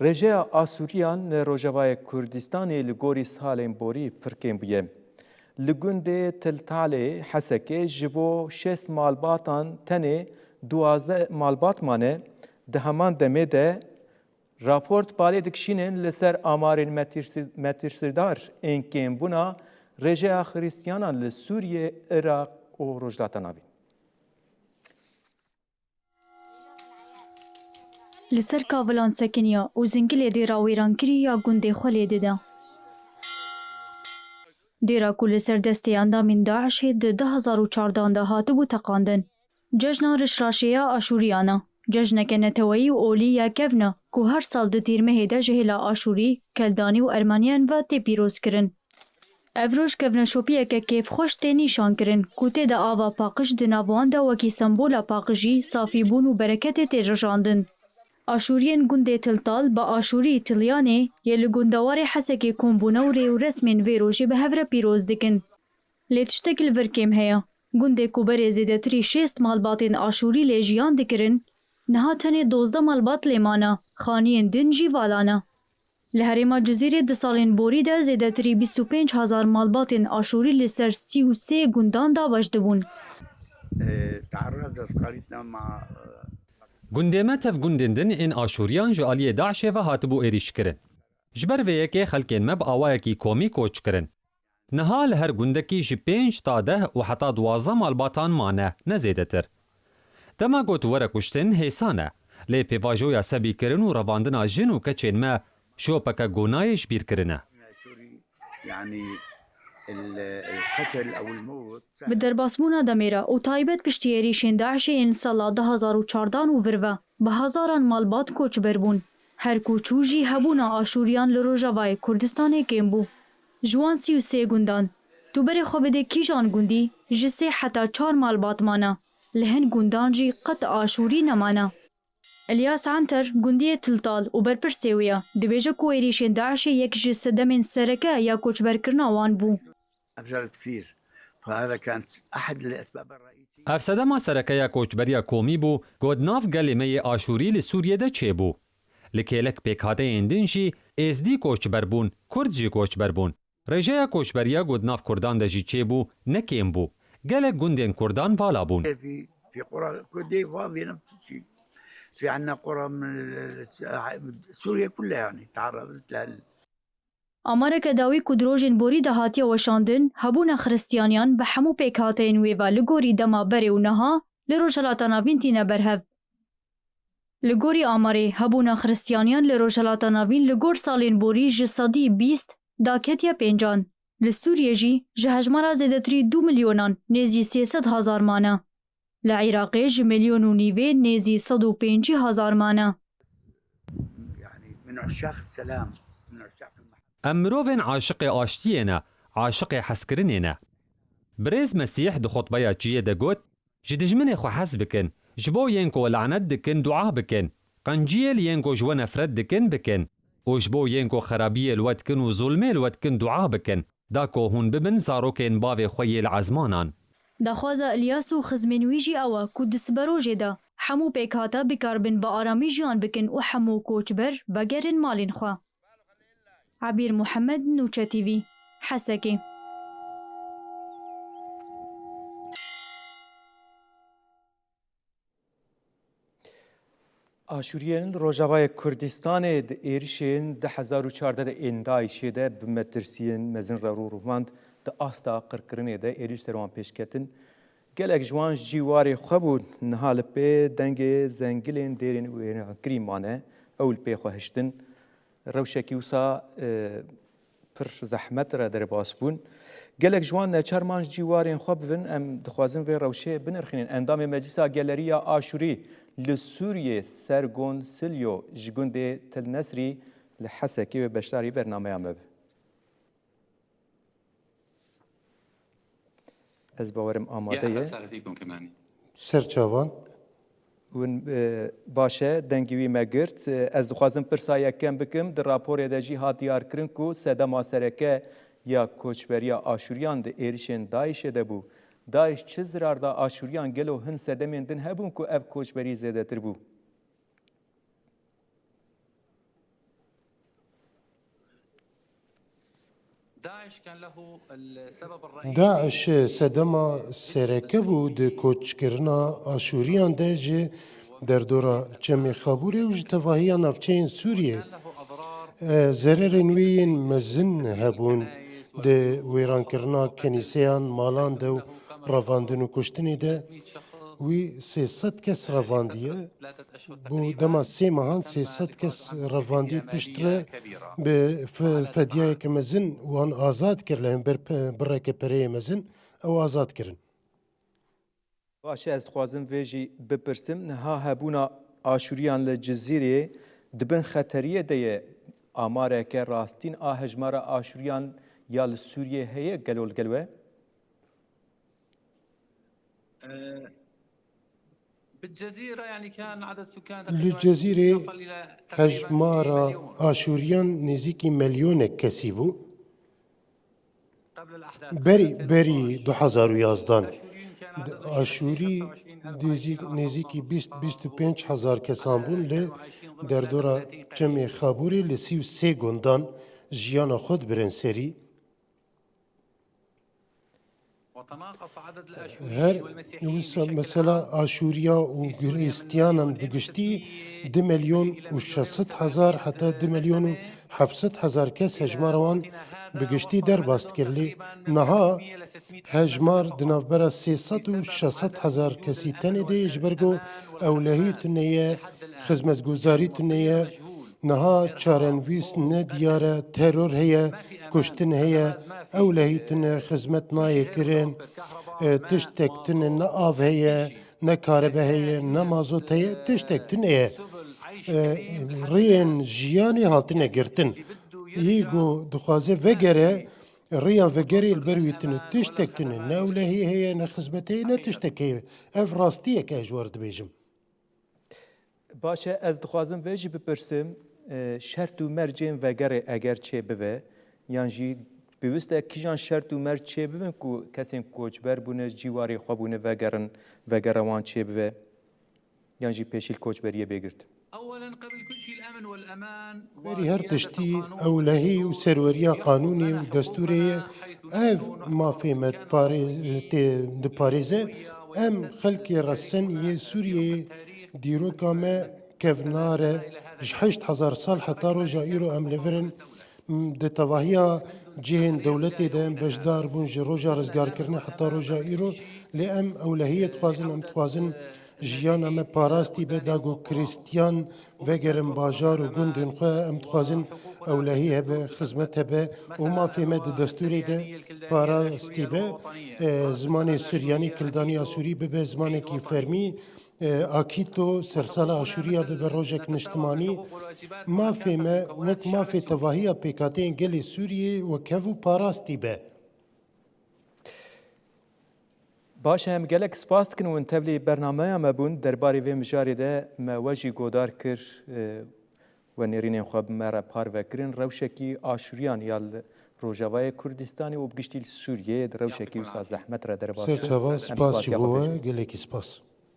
Rêjeya Asûriyan li Rojavayê Kurdistanê li gorî salên borî pir kêm bûye. Li gundê Tiltalê Hesekê ji bo 6 malbatan tenê 12 malbat mane di heman demê de raport balê dikişînin li ser amarên metîrsirdar ên kêmbûna rêjeya xristiyanan li Sûriye, Iraq û Rojhilata Navîn. Li ser kavilan sekiniya û zingilê dêra wêrankirî ya gundê Xwelê dide. Dêra ku li ser destê endamên Daişê di 2014 de hatibû teqandin. Cejna Rişraşeya Aşûriyan e. Cejneke neteweyî û olî yekev ne ku her sal di tîrmehê de ji hêla Aşûrî, Keldanî û Ermeniyan ve tê pîrozkirin. Ev roj kevneşopiyeke kêfxweş tê nîşan kirin ku tê de ava paqij di nav wan de wekî sembola paqijî, safîbûn û bereketê tê rijandin. Aşûriyên gundê Tiltal bi Aşûrî Tilyanê yê li gundewarê Hesekê kombûnewrê û resmên vê rojê bi hev re pîroz dikin. Lê tiştekî li vir kêm heye. Gundê ku berê zêdetirî 6 malbatên Aşûrî lê jiyan dikirin, niha tenê 12 malbat lê mane, xaniyên din jî vala ne. Li herêma Cizîrê di salên borî de zêdetirî 25,000 malbatên Aşûrî li ser 33 gundan daweş dibûn. Gundê me tev gundên din ên Aşûriyan ji aliyê Daişê ve hatibû êrîş kirin. Ji ber vê yekê xelkên me bi awayekî komî koç kirin. Niha li her gundekî ji 5 ta 10 û heta 12 malbatan mane, ne zêdetir. Dema got were kuştin hêsan e, lê pêvajoya sebîkirin û revandina jin û keçên me şopeke gonayê ji bîr kirine. Bi derbasbûna demê re û taybet piştî êrişên Daişê ên sala 2014 û vir ve bi hezaran malbat koçber bûn. Her ku çû jî hebûna Aşûriyan li Rojavayê Kurdistanê kêm bû. Ji wan 33 gundan. Tu berê xwe bidê kîjan gundî ji 3 heta 4 malbat mane. Li hin gundan jî qet Aşûrî nemane. Elyas Anter gundiyê Tiltal û berpirsê wê ye. Dibêje ku êrişên Daişê yek ji sedemên sereke ya koçberkirina wan bû. Ev sedema serekeya koçberiya komî bû, got nav gelê me yê Aşûrî li Sûriyê de çêbû. Li kêlek pêkhadeyên din jî êzdî koçber bûn, Kurd jî koçber bûn. Rêjeya koçberiya got nav Kurdan de jî çêbû, ne kêm bû. Gelek gundên Kurdan vala bûn. في عندنا قرى من سوريا كلها يعني تعرضت لها. Amareke dawî ku dirojên borî de hatiye weşandin, hebûna xristiyaniyan bi hemû pêkhateyên wê ve li gorî dema berê û niha li Rojhilata Navîn tîne berhev. Li gorî amarê hebûna xristiyaniyan li Rojhilata Navîn li gor salên borî ji sedî 20 daketiye pêncan. Li Sûriyê jî ji hejmara zêdetirî 2 milyonan nêzî 300,000 mane. Li Iraqê ji milyon û nîvê nêzî 105,000 mane. Em mirovên aşiqê aştiyê ne, aşiqê hezkirinê ne. Birêz Mesîh di xutbeya çiyê de got, ji dijminê xwe hez bikin, ji bo yên ku lanet dikin dua bikin, qenciyê li yên ku ji we nefret dikin bikin, û ji bo yên ku xerabiyê li we dikin û zulmê li we dikin dua bikin, da ku hûn bibin zarokên bavê xwe yê li ezmanan. Daxwaza İlyas û xizmên wî jî ew e ku di siberojê de hemû pêkhata bikarbin bi aramî jiyan bikin û hemû koçber vegerin malên xwe. Abîr Muhemed, Nûçe TV, Hesekê. Aşûriyên Rojavayê Kurdistanê di êrişên 2014 de ên Daişê de bi metirsiyên mezin re û rûmand di asta qirkirinê de êriş ser wan pêşketin. Gelek ji wan jî warê xwe bûn niha li pê dengê zengilên dêrên wêrankirî mane ew li pê xwe hiştin. Rewşekî wisa pir zehmet re derbas bûn. Gelek ji wan neçarman jî warên xwe bivin em dixwazin vê rewşê binirxînin. Endamê Meclisa Geleriya Aşûrî li Sûriyê Sergon Silyo ji gundê Tilnesrî li Hesekê ve beşdarî bernameya me be. Ez bawerim amade ye. Serçavan. Hûn baş e dengî wî me girt. Ez dixwazim pirsa yekem bikim. Di raporê de jî hat diyarkirin ku sedema sereke ya koçberiya Aşûriyan di êrişên Daişê de bû. Daeş çi zirar da Aşûriyan gelo hin sedemên din hebûn ku ev koçberî zêdetir bû? داعش سدما سرکبو د کوچکرنا آشوریان ده جه در دورا چمی خابوری و جتواهی نفچین سوریه زررین وین مزن هبون ده ویران کرنا کنیسیان مالان ده و رواندن و کشتنی ده وی 300 کس رواندیه بو دما 3 ماهان 300 کس رواندیه پشتره به فدیه که مزن وان آزاد کرلن بره که پره مزن او آزاد کرن باشه ez dixwazim vê jî bipirsim niha hebûna aşûriyan li Cizîrê dibin xeteriyê de ye amareke rastîn a hejmara aşûriyan ya li Sûriyê heye gelol gel we لجزیره هجمارا آشوریان نزیکی میلیونک کسی بو بری 2011 آشوری نزیکی 20-25 هزار کسان بون لی در دورا جمع خابوری لی 33 گندان جیانا خود برن سری هر مثلا آشوریا و گریستیانان بگشتی 2 میلیون و 600 هزار حتی 2 میلیون و 700 هزار کس هجماروان بگشتی در باست کرلی نها هجمار دنافبرا 300 و 600 هزار کسی تنی ده جبرگو اولهی تنیه خزمتگزاری تنیه نها چارنویس نه دیاره ترور هیا کشتن هیا اولهی تنه خدمت نای کرن تشتک تنه نه آب هیا نه کاربه هیا نه مازوت هیا تشتک تنه رین جیانی هاتنه گرتن یگو دخوازه وگره ریا وگری البرویتنه تشتک تنه نه اولهی هیا نه خدمت هیا نه تشتک هیا اف راستیه که اجوارد بیجم باشه ez dixwazim vê jî bipirsim şert û mercên vegerê eger çêbive yan jî pêwîst e kîjan şert û merc çêbibin ku kesên koçber bûne cîwarê xwe bûne vegerin vegera wan çêbive yan jî pêşîl koçberiyê bêgirtin بری هر تشتی اولهی و سروریا قانونی و دستوری اف مافهمت پاریزه ام خلقی رسن یه سوریه دیروکا ما کفناره 8000 سال حتی روژا ایرو ام لورن ده تواهیا جهن دولتی ده ام بجدار بون جی روژا رزگار کرنه حتی روژا ایرو لی ام اولهیت خوازن ام تخوازن جیان ام پاراستی به داگو کریستیان وگرم باجار و گندن خواه ام تخوازن اولهی هبه خدمت هبه و ما فهمت دستوری ده پاراستی به زمان سوریانی کلدانی آسوری به زمان کی فرمی آکیتو سرسال آشوریا به روژک نشتمانی ما فهمه وک ما فی تواهی پیکاتین گلی سوریه و کفو پاراستی به باشه em gelek spas dikin û in tevlî bernameya me bûn derbarê vê mijarê de me we jî godar kir we nêrînên xwe bi me re parvekirin rewşekî aşûriyan ya li Rojavayê Kurdistanê û bi giştî Sûriyeyê di rewşekî wisa zehmet re derbas سرچاوا سپاس جی بوه گلکی سپاس